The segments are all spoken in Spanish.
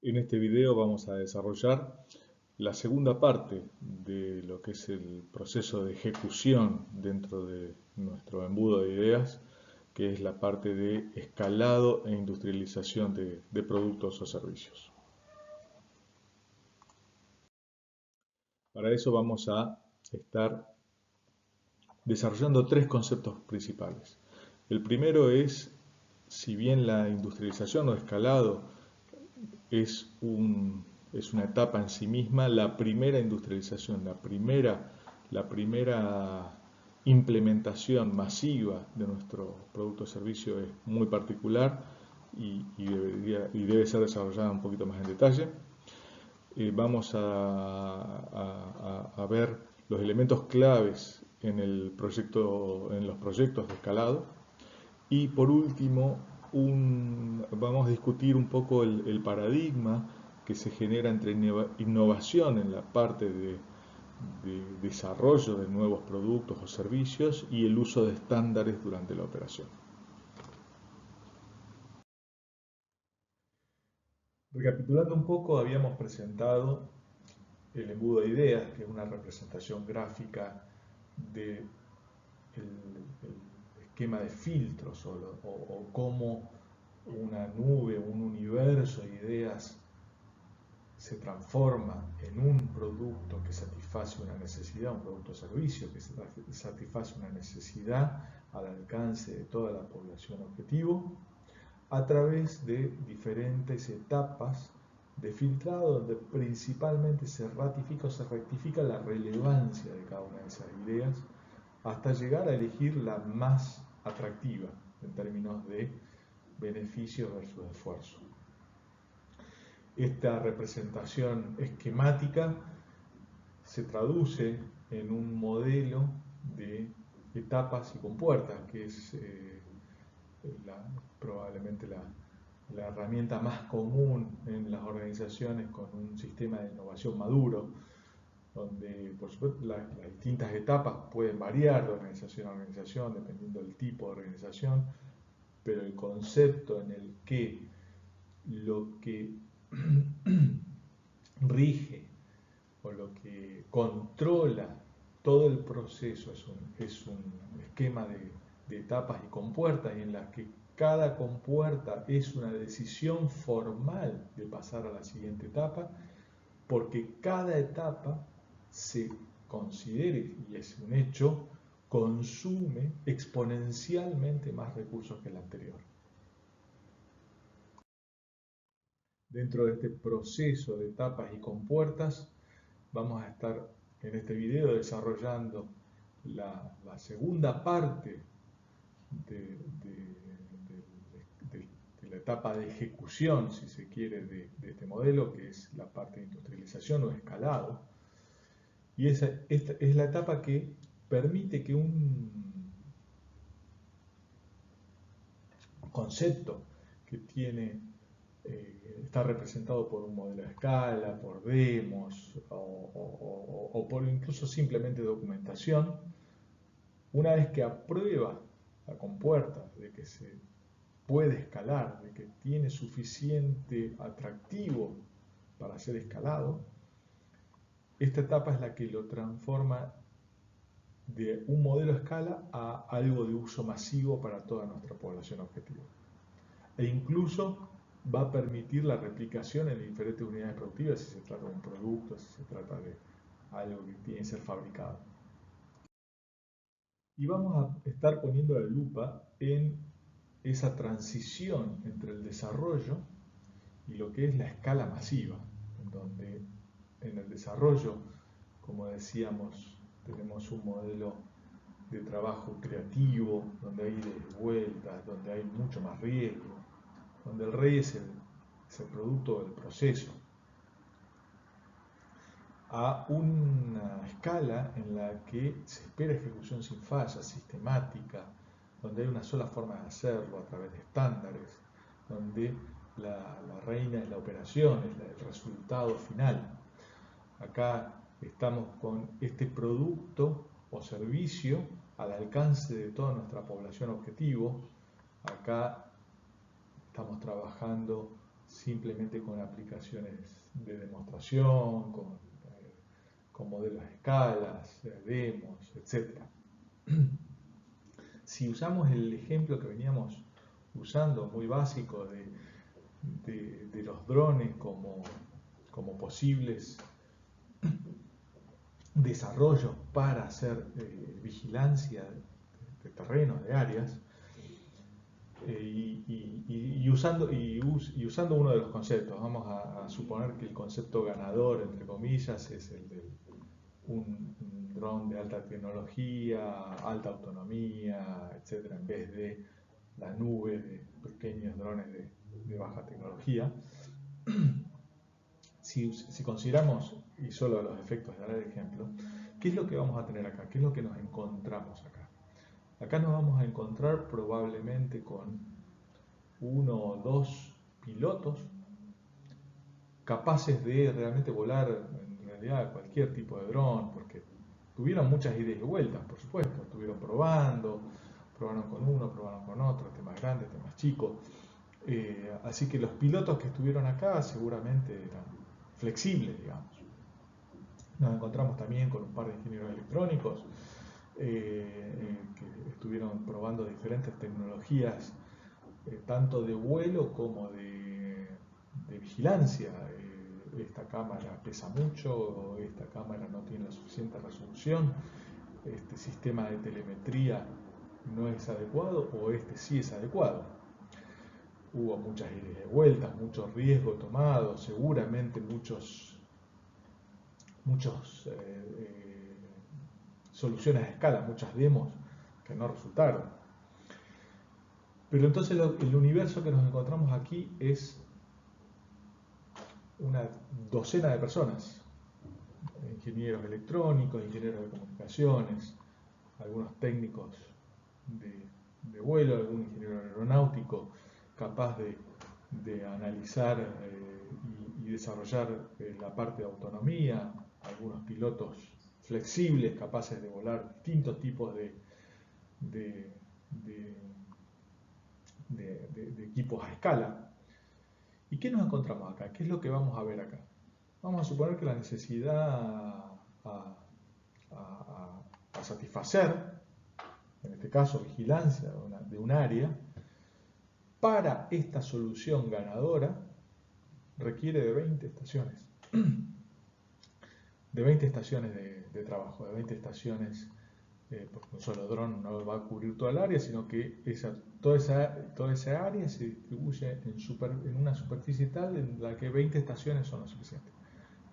En este video vamos a desarrollar la segunda parte de lo que es el proceso de ejecución dentro de nuestro embudo de ideas, que es la parte de escalado e industrialización de productos o servicios. Para eso vamos a estar desarrollando tres conceptos principales. El primero es, si bien la industrialización o escalado es, es una etapa en sí misma, la primera industrialización, la primera implementación masiva de nuestro producto o servicio es muy particular y debe ser desarrollada un poquito más en detalle. Vamos a ver los elementos claves en el proyecto, en los proyectos de escalado. Y por último, vamos a discutir un poco el paradigma que se genera entre innovación en la parte de desarrollo de nuevos productos o servicios y el uso de estándares durante la operación. Recapitulando un poco, habíamos presentado el embudo de ideas, que es una representación gráfica del esquema de filtros o cómo una nube, un universo de ideas se transforma en un producto que satisface una necesidad, un producto o servicio que satisface una necesidad al alcance de toda la población objetivo, a través de diferentes etapas de filtrado donde principalmente se ratifica o se rectifica la relevancia de cada una de esas ideas hasta llegar a elegir la más atractiva en términos de beneficio versus esfuerzo. Esta representación esquemática se traduce en un modelo de etapas y compuertas, que es probablemente la herramienta más común en las organizaciones con un sistema de innovación maduro, donde por supuesto las distintas etapas pueden variar de organización a organización dependiendo del tipo de organización, pero el concepto en el que lo que rige o lo que controla todo el proceso es un esquema de etapas y compuertas en las que cada compuerta es una decisión formal de pasar a la siguiente etapa, porque cada etapa se considere, y es un hecho, consume exponencialmente más recursos que la anterior. Dentro de este proceso de etapas y compuertas, vamos a estar en este video desarrollando la segunda parte de, la etapa de ejecución, si se quiere, de este modelo, que es la parte de industrialización o escalado. Y esta es la etapa que permite que un concepto que está representado por un modelo de escala, por demos o por incluso simplemente documentación, una vez que aprueba la compuerta de que se puede escalar, de que tiene suficiente atractivo para ser escalado, esta etapa es la que lo transforma de un modelo a escala a algo de uso masivo para toda nuestra población objetivo. E incluso va a permitir la replicación en diferentes unidades productivas si se trata de un producto, si se trata de algo que tiene que ser fabricado. Y vamos a estar poniendo la lupa en esa transición entre el desarrollo y lo que es la escala masiva, en donde en el desarrollo, como decíamos, tenemos un modelo de trabajo creativo, donde hay ida y vueltas, donde hay mucho más riesgo, donde el rey es el producto del proceso, a una escala en la que se espera ejecución sin fallas, sistemática, donde hay una sola forma de hacerlo a través de estándares, donde la reina es la operación, es el resultado final. Acá estamos con este producto o servicio al alcance de toda nuestra población objetivo. Acá estamos trabajando simplemente con aplicaciones de demostración, con modelos de escalas, demos, etc. Si usamos el ejemplo que veníamos usando, muy básico, de los drones como posibles desarrollos para hacer vigilancia de terrenos, de áreas, y usando uno de los conceptos, vamos a suponer que el concepto ganador, entre comillas, es el de un dron de alta tecnología, alta autonomía, etcétera, en vez de la nube de pequeños drones de baja tecnología. Si consideramos, y solo los efectos de dar el ejemplo, ¿qué es lo que vamos a tener acá? ¿Qué es lo que nos encontramos acá? Acá nos vamos a encontrar probablemente con uno o dos pilotos capaces de realmente volar en realidad cualquier tipo de dron, porque tuvieron muchas ideas y vueltas, por supuesto, estuvieron probaron con uno, probaron con otro, este más grande, este más chico. Así que los pilotos que estuvieron acá seguramente eran flexibles, digamos. Nos encontramos también con un par de ingenieros electrónicos que estuvieron probando diferentes tecnologías, tanto de vuelo como de vigilancia. Esta cámara pesa mucho, esta cámara no tiene la suficiente resolución, este sistema de telemetría no es adecuado o este sí es adecuado. Hubo muchas idas y vueltas, mucho riesgo tomado, seguramente muchos soluciones a escala, muchas demos que no resultaron. Pero entonces el universo que nos encontramos aquí es una docena de personas, ingenieros electrónicos, ingenieros de comunicaciones, algunos técnicos de vuelo, algún ingeniero aeronáutico capaz de analizar y desarrollar la parte de autonomía, algunos pilotos flexibles capaces de volar distintos tipos de equipos a escala. ¿Y qué nos encontramos acá? ¿Qué es lo que vamos a ver acá? Vamos a suponer que la necesidad a satisfacer, en este caso vigilancia de un área, para esta solución ganadora requiere de 20 estaciones. De 20 estaciones de trabajo, de 20 estaciones, porque un solo dron no va a cubrir toda el área, sino que toda esa área se distribuye en una superficie tal en la que 20 estaciones son lo suficiente.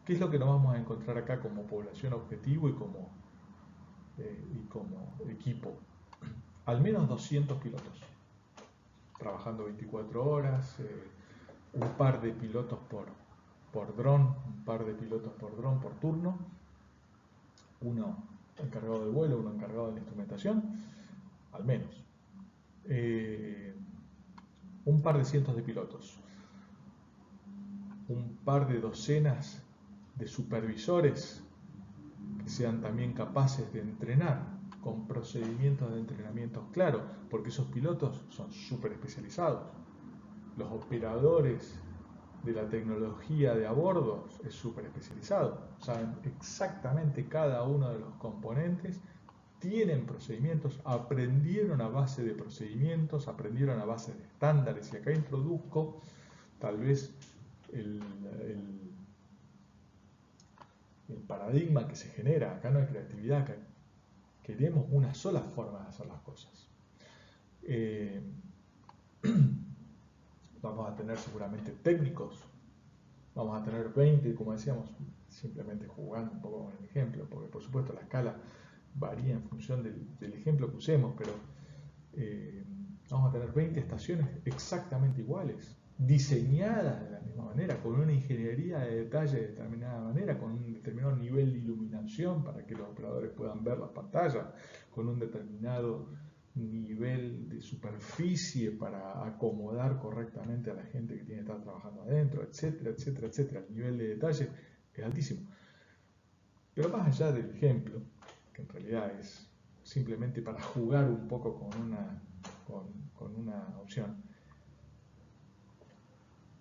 ¿Qué es lo que nos vamos a encontrar acá como población objetivo y como equipo? Al menos 200 pilotos, trabajando 24 horas, un par de pilotos por dron, un par de pilotos por dron por turno, uno encargado del vuelo, uno encargado de la instrumentación, al menos. Un par de cientos de pilotos, un par de docenas de supervisores que sean también capaces de entrenar con procedimientos de entrenamiento claros, porque esos pilotos son súper especializados. Los operadores de la tecnología de a bordo es súper especializado, saben exactamente cada uno de los componentes, tienen procedimientos, aprendieron a base de procedimientos, aprendieron a base de estándares, y acá introduzco tal vez el paradigma que se genera. Acá no hay creatividad, acá queremos una sola forma de hacer las cosas. Vamos a tener seguramente técnicos, vamos a tener 20, como decíamos, simplemente jugando un poco con el ejemplo, porque por supuesto la escala varía en función del ejemplo que usemos, pero vamos a tener 20 estaciones exactamente iguales, diseñadas de la misma manera, con una ingeniería de detalle de determinada manera, con un determinado nivel de iluminación para que los operadores puedan ver las pantallas, con un determinado nivel de superficie para acomodar correctamente a la gente que tiene que estar trabajando adentro, etcétera, etcétera, etcétera. El nivel de detalle es altísimo. Pero más allá del ejemplo, que en realidad es simplemente para jugar un poco con una opción,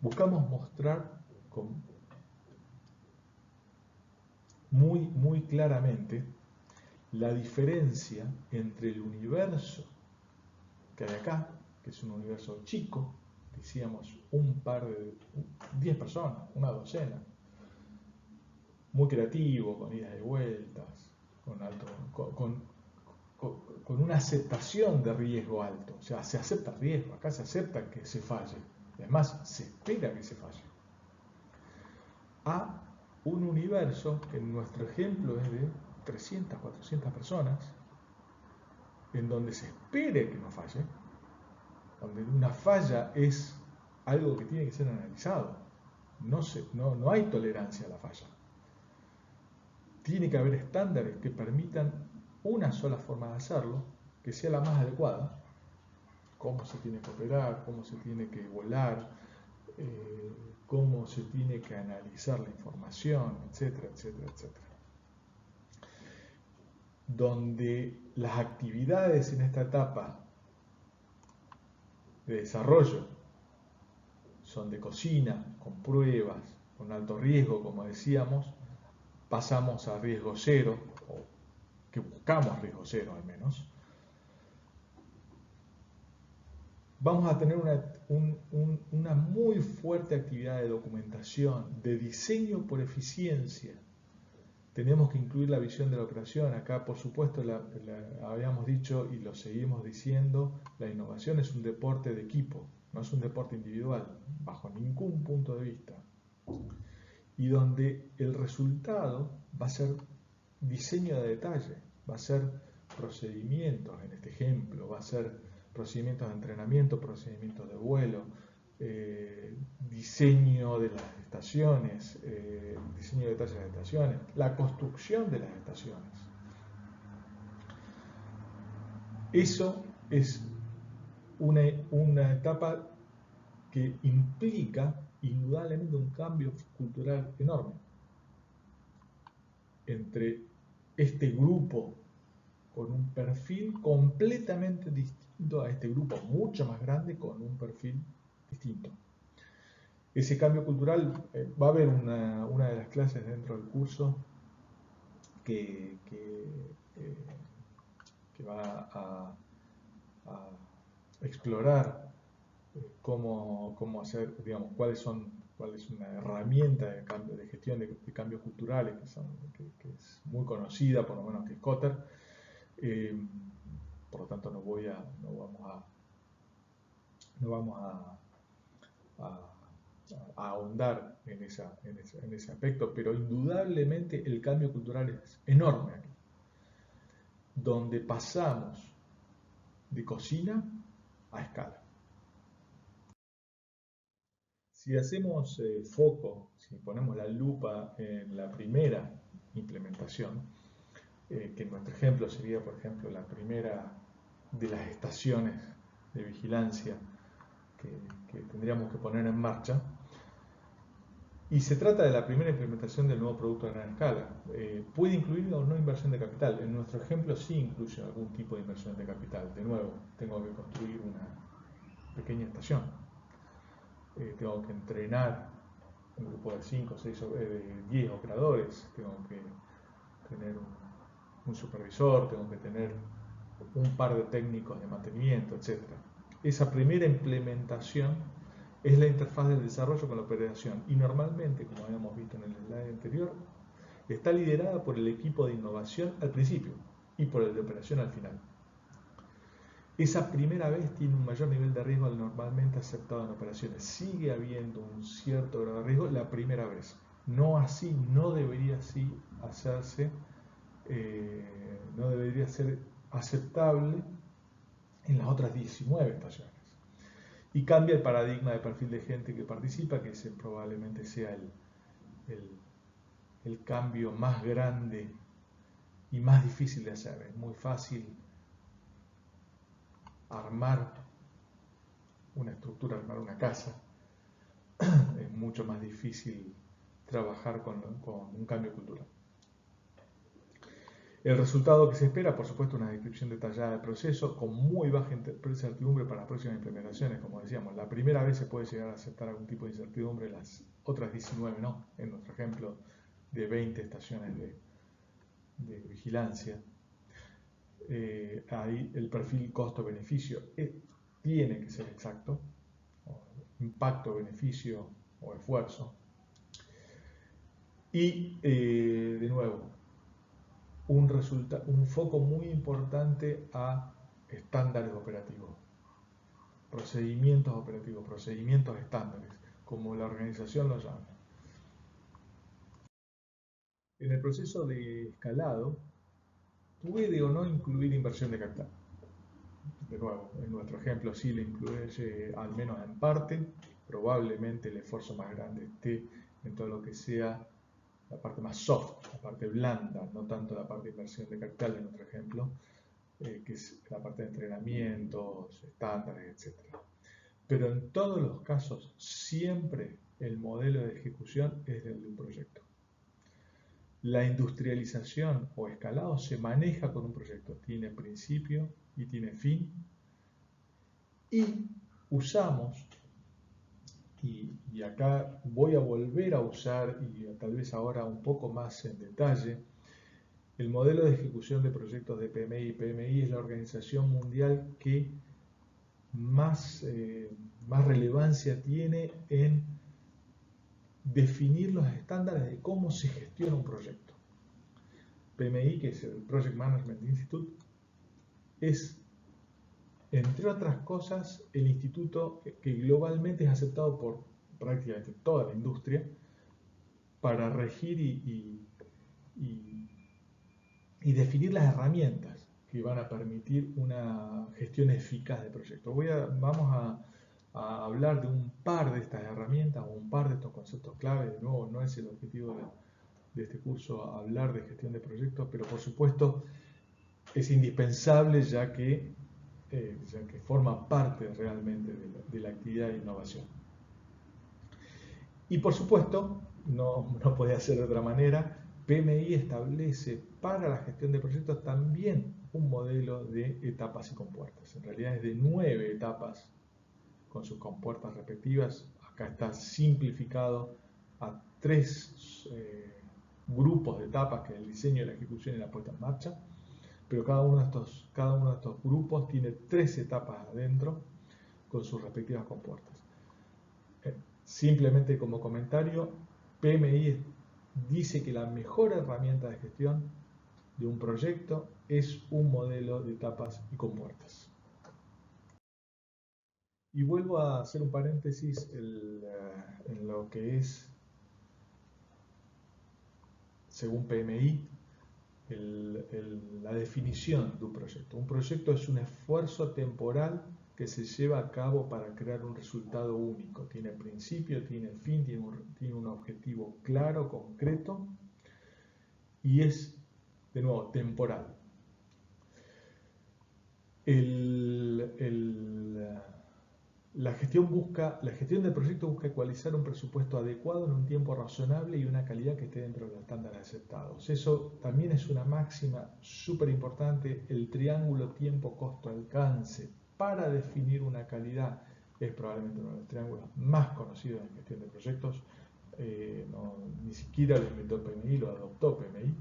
buscamos mostrar muy claramente la diferencia entre el universo que hay acá, que es un universo chico, decíamos 10 personas, una docena, muy creativo, con idas y vueltas, con una aceptación de riesgo alto. O sea, se acepta riesgo, acá se acepta que se falle. Además, se espera que se falle. A un universo que en nuestro ejemplo es de 300, 400 personas, en donde se espere que no falle, donde una falla es algo que tiene que ser analizado. No hay tolerancia a la falla. Tiene que haber estándares que permitan una sola forma de hacerlo, que sea la más adecuada, cómo se tiene que operar, cómo se tiene que volar, cómo se tiene que analizar la información, etcétera, etcétera, etcétera. Donde las actividades en esta etapa de desarrollo son de cocina, con pruebas, con alto riesgo, como decíamos, pasamos a riesgo cero, o que buscamos riesgo cero al menos. Vamos a tener una muy fuerte actividad de documentación, de diseño por eficiencia. Tenemos que incluir la visión de la operación. Acá, por supuesto, habíamos dicho y lo seguimos diciendo, la innovación es un deporte de equipo, no es un deporte individual, bajo ningún punto de vista. Y donde el resultado va a ser diseño de detalle, va a ser procedimientos, en este ejemplo, va a ser procedimientos de entrenamiento, procedimientos de vuelo, diseño de las estaciones, diseño de detalles de las estaciones, la construcción de las estaciones. Eso es una etapa que implica indudablemente un cambio cultural enorme entre este grupo con un perfil completamente distinto a este grupo mucho más grande con un perfil distinto. Ese cambio cultural, va a haber una de las clases dentro del curso que va a explorar cómo hacer, digamos, cuál es una herramienta de gestión de cambios culturales que es muy conocida, por lo menos que es Kotter. Por lo tanto no vamos a ahondar en ese aspecto, pero indudablemente el cambio cultural es enorme aquí, donde pasamos de cocina a escala. Si hacemos foco, si ponemos la lupa en la primera implementación, que en nuestro ejemplo sería, por ejemplo, la primera de las estaciones de vigilancia que tendríamos que poner en marcha, y se trata de la primera implementación del nuevo producto a gran escala. Puede incluir o no inversión de capital. En nuestro ejemplo sí incluye algún tipo de inversión de capital. De nuevo, tengo que construir una pequeña estación. Tengo que entrenar un grupo de 5, 6, 10 operadores. Tengo que tener un supervisor, tengo que tener un par de técnicos de mantenimiento, etc. Esa primera implementación es la interfaz del desarrollo con la operación y normalmente, como habíamos visto en el slide anterior, está liderada por el equipo de innovación al principio y por el de operación al final. Esa primera vez tiene un mayor nivel de riesgo al normalmente aceptado en operaciones. Sigue habiendo un cierto grado de riesgo la primera vez. No así, no debería así hacerse, no debería ser aceptable en las otras 19 estaciones. Y cambia el paradigma de perfil de gente que participa, que ese probablemente sea el cambio más grande y más difícil de hacer. Es muy fácil armar una estructura, armar una casa. Es mucho más difícil trabajar con un cambio cultural. El resultado que se espera, por supuesto, una descripción detallada del proceso con muy baja incertidumbre para las próximas implementaciones. Como decíamos, la primera vez se puede llegar a aceptar algún tipo de incertidumbre, las otras 19 no, en nuestro ejemplo de 20 estaciones de vigilancia. Ahí el perfil costo-beneficio tiene que ser exacto, impacto, beneficio o esfuerzo. Y de nuevo, un foco muy importante a estándares operativos, procedimientos estándares, como la organización lo llama. En el proceso de escalado, puede o no incluir inversión de capital. De nuevo, en nuestro ejemplo sí le incluye al menos en parte, probablemente el esfuerzo más grande esté en todo lo que sea la parte más soft, la parte blanda, no tanto la parte de inversión de capital en nuestro ejemplo, que es la parte de entrenamientos, estándares, etc. Pero en todos los casos, siempre el modelo de ejecución es el de un proyecto. La industrialización o escalado se maneja con un proyecto, tiene principio y tiene fin, y usamos, y acá voy a volver a usar, y tal vez ahora un poco más en detalle, el modelo de ejecución de proyectos de PMI. PMI es la organización mundial que más relevancia tiene en definir los estándares de cómo se gestiona un proyecto. PMI, que es el Project Management Institute, es, entre otras cosas, el instituto que globalmente es aceptado por prácticamente toda la industria para regir y definir las herramientas que van a permitir una gestión eficaz de proyectos. Vamos a hablar de un par de estas herramientas o un par de estos conceptos clave. De nuevo, no es el objetivo de este curso hablar de gestión de proyectos, pero por supuesto es indispensable ya que forma parte realmente de la actividad de innovación. Y por supuesto, no puede ser de otra manera, PMI establece para la gestión de proyectos también un modelo de etapas y compuertas. En realidad es de 9 etapas con sus compuertas respectivas. Acá está simplificado a 3 grupos de etapas, que es el diseño, la ejecución y la puesta en marcha. Pero cada uno de estos grupos tiene 3 etapas adentro con sus respectivas compuertas. Simplemente como comentario, PMI dice que la mejor herramienta de gestión de un proyecto es un modelo de etapas y compuertas. Y vuelvo a hacer un paréntesis en lo que es, según PMI, la definición de un proyecto. Un proyecto es un esfuerzo temporal que se lleva a cabo para crear un resultado único. Tiene principio, tiene fin, tiene un objetivo claro, concreto, y es, de nuevo, temporal. La gestión del proyecto busca ecualizar un presupuesto adecuado en un tiempo razonable y una calidad que esté dentro de los estándares aceptados. Eso también es una máxima súper importante. El triángulo tiempo-costo-alcance para definir una calidad es probablemente uno de los triángulos más conocidos en gestión de proyectos. Ni siquiera lo inventó PMI, lo adoptó PMI.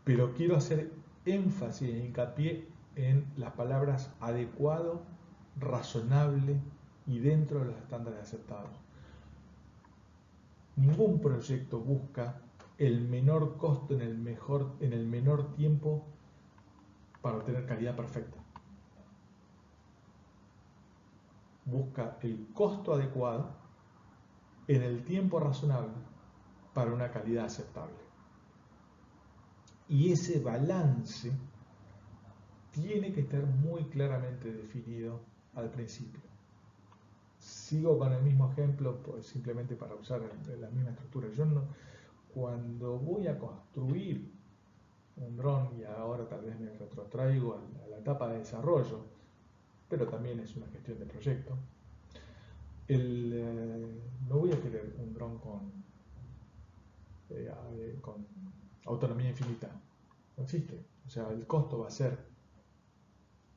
Pero quiero hacer énfasis e hincapié en las palabras adecuado, razonable y dentro de los estándares aceptados. Ningún proyecto busca el menor costo en el menor tiempo para obtener calidad perfecta. Busca el costo adecuado en el tiempo razonable para una calidad aceptable. Y ese balance tiene que estar muy claramente definido al principio. Sigo con el mismo ejemplo, pues, simplemente para usar la misma estructura. Cuando voy a construir un dron, y ahora tal vez me retrotraigo a la etapa de desarrollo, pero también es una gestión de proyecto, no voy a querer un dron con autonomía infinita. No existe. O sea, el costo va a ser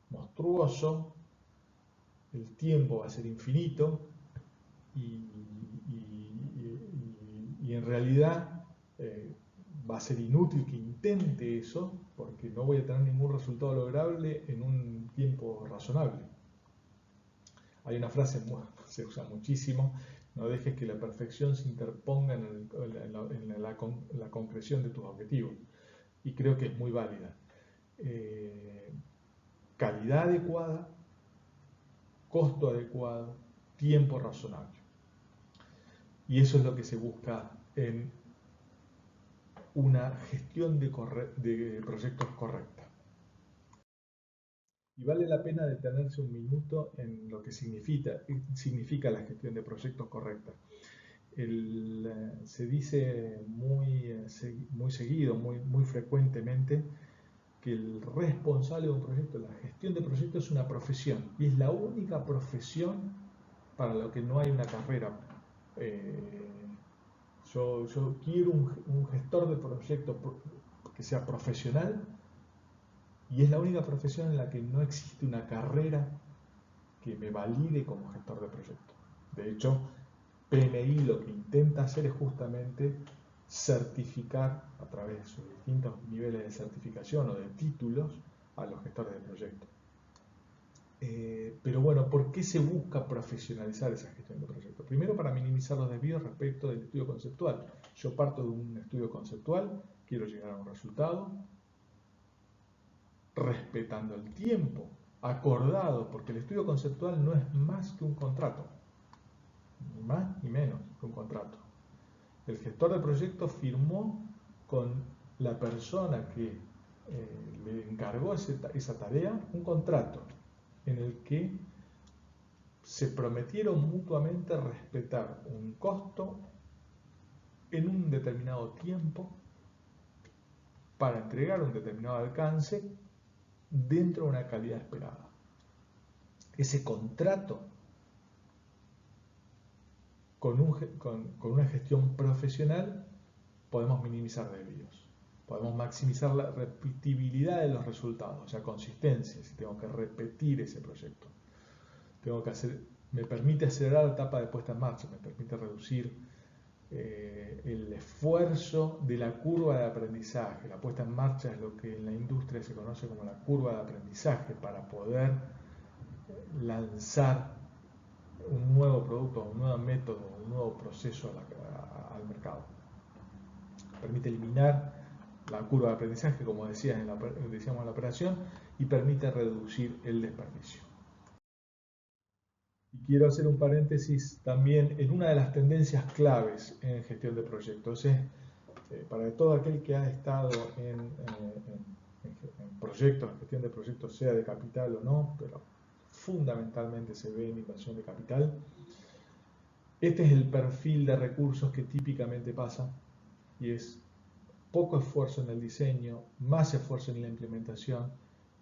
monstruoso, el tiempo va a ser infinito y, en realidad va a ser inútil que intente eso porque no voy a tener ningún resultado lograble en un tiempo razonable. Hay una frase que se usa muchísimo: no dejes que la perfección se interponga en la concreción de tus objetivos. Y creo que es muy válida. Calidad adecuada, costo adecuado, tiempo razonable. Y eso es lo que se busca en una gestión de proyectos correcta. Y vale la pena detenerse un minuto en lo que significa la gestión de proyectos correcta. Se dice muy seguido, muy frecuentemente, que el responsable de un proyecto, la gestión de proyectos, es una profesión. Y es la única profesión para la que no hay una carrera. Yo quiero un gestor de proyectos que sea profesional, y es la única profesión en la que no existe una carrera que me valide como gestor de proyectos. De hecho, PMI lo que intenta hacer es justamente certificar a través de sus distintos niveles de certificación o de títulos a los gestores de proyectos. Pero bueno, ¿por qué se busca profesionalizar esa gestión de proyectos? Primero, para minimizar los desvíos respecto del estudio conceptual. Yo parto de un estudio conceptual, quiero llegar a un resultado, respetando el tiempo acordado, porque el estudio conceptual no es más que un contrato, ni más ni menos que un contrato. El gestor de proyectos firmó con la persona que le encargó esa tarea un contrato en el que se prometieron mutuamente respetar un costo en un determinado tiempo para entregar un determinado alcance dentro de una calidad esperada. Ese contrato, con una gestión profesional, podemos minimizar desvíos, podemos maximizar la repetibilidad de los resultados, o sea, consistencia. Si tengo que repetir ese proyecto, me permite acelerar la etapa de puesta en marcha, me permite reducir el esfuerzo de la curva de aprendizaje. La puesta en marcha es lo que en la industria se conoce como la curva de aprendizaje, para poder lanzar un nuevo producto, un nuevo método, un nuevo proceso al mercado. Permite eliminar la curva de aprendizaje, como decíamos en la operación, y permite reducir el desperdicio. Y quiero hacer un paréntesis también en una de las tendencias claves en gestión de proyectos. Para todo aquel que ha estado en proyectos, en gestión de proyectos, sea de capital o no, pero fundamentalmente se ve en inversión de capital, este es el perfil de recursos que típicamente pasa, y es poco esfuerzo en el diseño, más esfuerzo en la implementación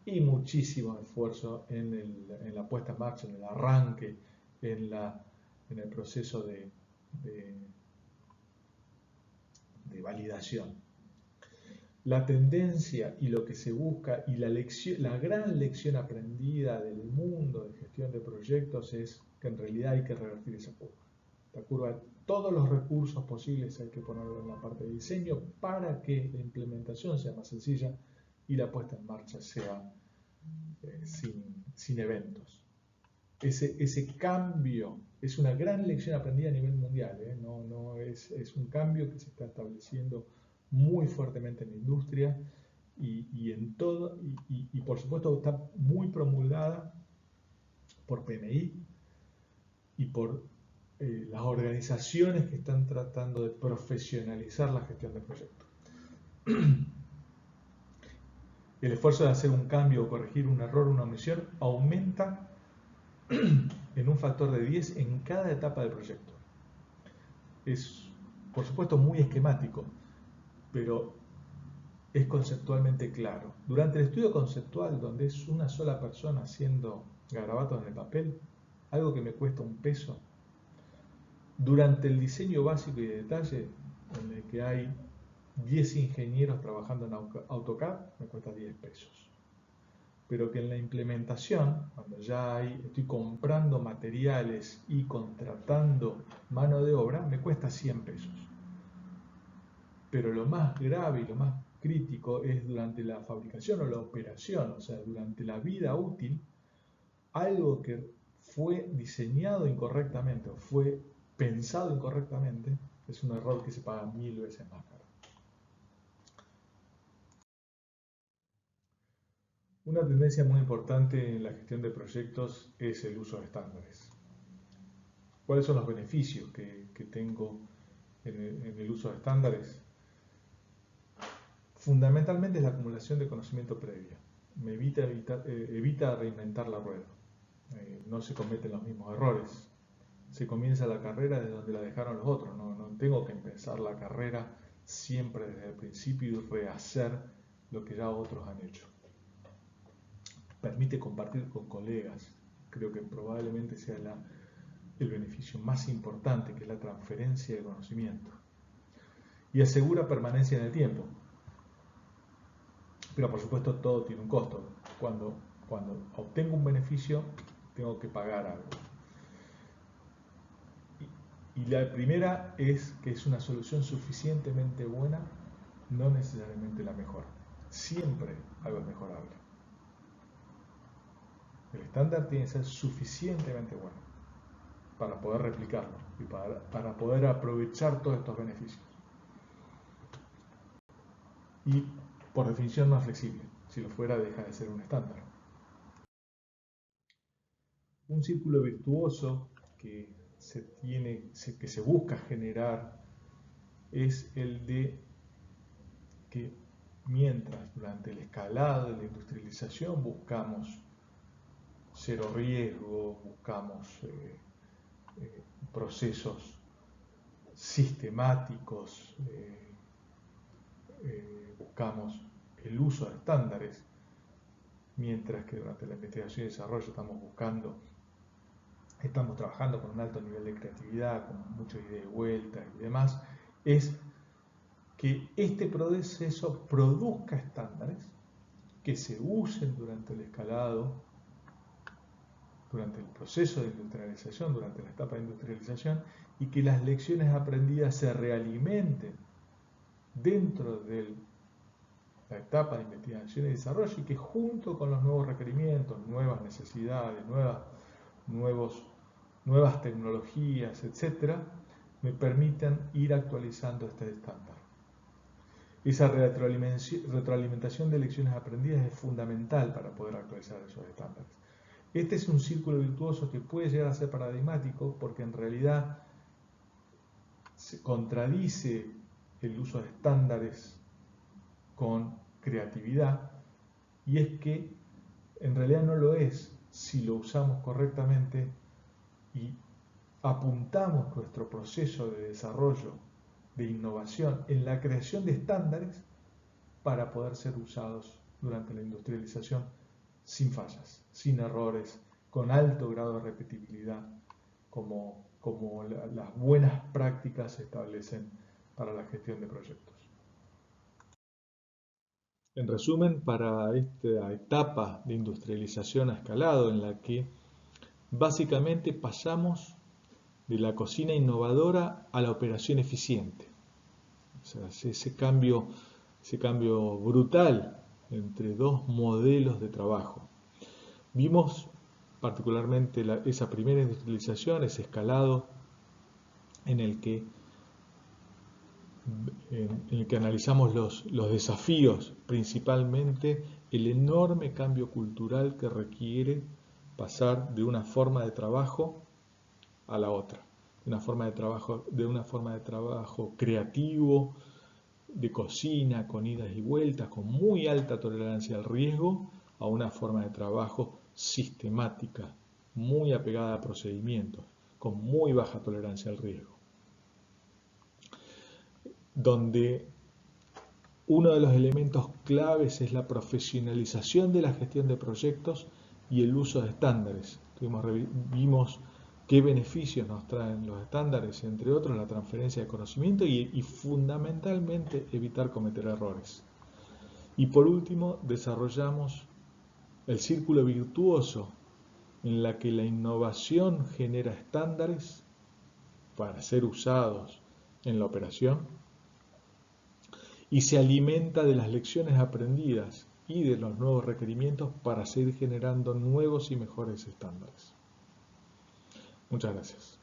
y muchísimo esfuerzo en la puesta en marcha, en el arranque, en el proceso de validación. La tendencia y lo que se busca y la gran lección aprendida del mundo de gestión de proyectos es que en realidad hay que revertir esa curva. La curva, todos los recursos posibles hay que ponerlo en la parte de diseño para que la implementación sea más sencilla y la puesta en marcha sea sin eventos. Ese cambio es una gran lección aprendida a nivel mundial, no es un cambio que se está estableciendo muy fuertemente en la industria y en todo, y por supuesto está muy promulgada por PMI y por las organizaciones que están tratando de profesionalizar la gestión de proyectos. El esfuerzo de hacer un cambio o corregir un error o una omisión aumenta en un factor de 10 en cada etapa del proyecto. Es, por supuesto, muy esquemático, pero es conceptualmente claro. Durante el estudio conceptual, donde es una sola persona haciendo garabatos en el papel, algo que me cuesta un peso, durante el diseño básico y de detalle, en el que hay 10 ingenieros trabajando en AutoCAD, me cuesta 10 pesos. Pero que en la implementación, cuando ya estoy comprando materiales y contratando mano de obra, me cuesta 100 pesos. Pero lo más grave y lo más crítico es durante la fabricación o la operación, o sea, durante la vida útil, algo que fue diseñado incorrectamente o fue pensado incorrectamente, es un error que se paga 1000 veces más caro. Una tendencia muy importante en la gestión de proyectos es el uso de estándares. ¿Cuáles son los beneficios que tengo en el uso de estándares? Fundamentalmente es la acumulación de conocimiento previo. Me evita reinventar la rueda. No se cometen los mismos errores. Se comienza la carrera desde donde la dejaron los otros. No tengo que empezar la carrera siempre desde el principio y rehacer lo que ya otros han hecho. Permite compartir con colegas. Creo que probablemente sea el beneficio más importante, que es la transferencia de conocimiento. Y asegura permanencia en el tiempo. Pero por supuesto todo tiene un costo. Cuando obtengo un beneficio, tengo que pagar algo. Y la primera es que es una solución suficientemente buena, no necesariamente la mejor. Siempre algo es mejorable. El estándar tiene que ser suficientemente bueno para poder replicarlo y para poder aprovechar todos estos beneficios. Y por definición no es flexible. Si lo fuera, deja de ser un estándar. Un círculo virtuoso que se busca generar es el de que mientras durante el escalado de la industrialización buscamos cero riesgo, buscamos procesos sistemáticos, buscamos el uso de estándares, mientras que durante la investigación y desarrollo estamos trabajando con un alto nivel de creatividad, con mucha idea de vuelta y demás, es que este proceso produzca estándares que se usen durante el escalado, durante el proceso de industrialización, durante la etapa de industrialización, y que las lecciones aprendidas se realimenten dentro de la etapa de investigación y desarrollo, y que junto con los nuevos requerimientos, nuevas necesidades, nuevas tecnologías, etc., me permitan ir actualizando este estándar. Esa retroalimentación de lecciones aprendidas es fundamental para poder actualizar esos estándares. Este es un círculo virtuoso que puede llegar a ser paradigmático porque en realidad se contradice el uso de estándares con creatividad, y es que en realidad no lo es si lo usamos correctamente y apuntamos nuestro proceso de desarrollo, de innovación, en la creación de estándares para poder ser usados durante la industrialización sin fallas, sin errores, con alto grado de repetibilidad, como las buenas prácticas se establecen para la gestión de proyectos. En resumen, para esta etapa de industrialización a escalado, en la que básicamente pasamos de la cocina innovadora a la operación eficiente. O sea, ese cambio brutal entre dos modelos de trabajo. Vimos particularmente esa primera industrialización, ese escalado en el que analizamos los desafíos, principalmente el enorme cambio cultural que requiere pasar de una forma de trabajo a la otra, de una forma de trabajo creativo, de cocina, con idas y vueltas, con muy alta tolerancia al riesgo, a una forma de trabajo sistemática, muy apegada a procedimientos, con muy baja tolerancia al riesgo, donde uno de los elementos claves es la profesionalización de la gestión de proyectos y el uso de estándares. Vimos qué beneficios nos traen los estándares, entre otros la transferencia de conocimiento y fundamentalmente evitar cometer errores. Y por último, desarrollamos el círculo virtuoso en la que la innovación genera estándares para ser usados en la operación y se alimenta de las lecciones aprendidas y de los nuevos requerimientos para seguir generando nuevos y mejores estándares. Muchas gracias.